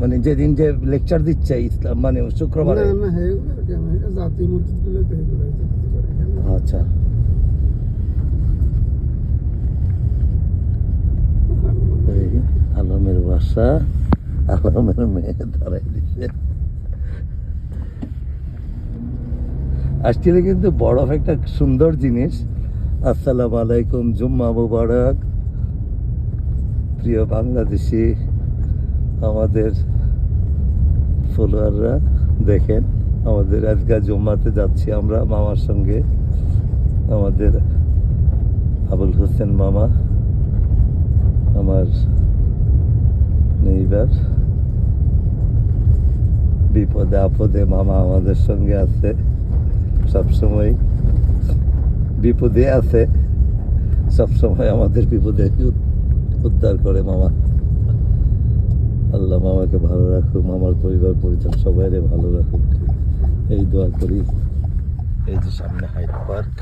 মানে যেদিন যে লেকচার দিচ্ছে ইসলাম মানে শুক্রবারে? আচ্ছা, আলমের বাসা, আলমের মেয়ে দাঁড়াই দিচ্ছে। আসলে কিন্তু বরফ একটা সুন্দর জিনিস। আসসালামু আলাইকুম, জুম্মা মুবারক প্রিয় বাংলাদেশি আমাদের ফলোয়াররা। দেখেন আমাদের আজকে জুম্মাতে যাচ্ছি আমরা মামার সঙ্গে, আমাদের আবুল হোসেন মামা আমার নেইবার। বিপদে আপদে মামা আমাদের সঙ্গে আছে, সবসময় বিপদে আছে, সবসময় আমাদের বিপদে উদ্ধার করে মামা। আল্লাহ মামাকে ভালো রাখুক, মামার পরিবার পরিজন সবাইরে ভালো রাখুক, এই দোয়া করি। এই যে সামনে হাইড পার্ক।